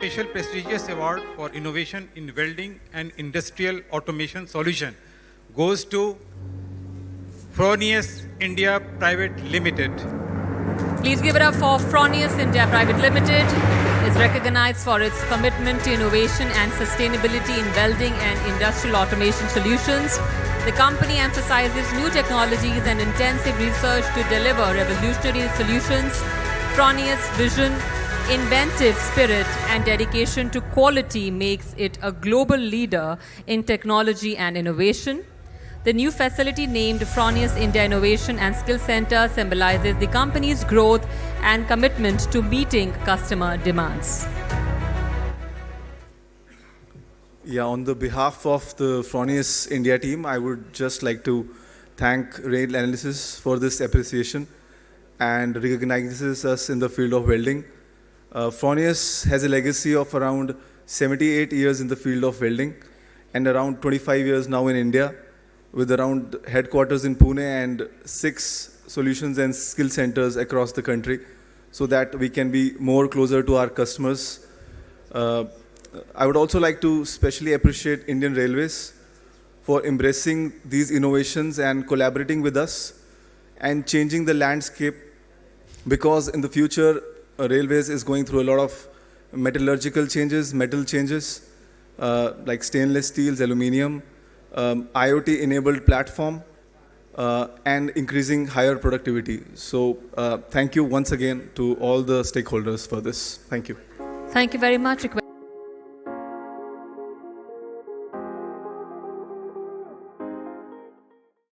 special prestigious award for innovation in welding and industrial automation solution goes to Fronius India Private Limited. Please give it up for Fronius India Private Limited. It's recognized for its commitment to innovation and sustainability in welding and industrial automation solutions. The company emphasizes new technologies and intensive research to deliver revolutionary solutions. Fronius' vision, inventive spirit, and dedication to quality makes it a global leader in technology and innovation. The new facility named Fronius India Innovation and Skill Center symbolizes the company's growth and commitment to meeting customer demands. Yeah, on the behalf of the Fronius India team, I would just like to thank Rail Analysis for this appreciation and recognizes us in the field of welding. Fronius has a legacy of around 78 years in the field of welding and around 25 years now in India, with around headquarters in Pune and 6 solutions and skill centers across the country, so that we can be more closer to our customers. I would also like to specially appreciate Indian Railways for embracing these innovations and collaborating with us and changing the landscape, because in the future, Railways is going through a lot of metallurgical changes, metal changes, like stainless steels, aluminium, IoT-enabled platform, and increasing higher productivity. So thank you once again to all the stakeholders for this. Thank you. Thank you very much.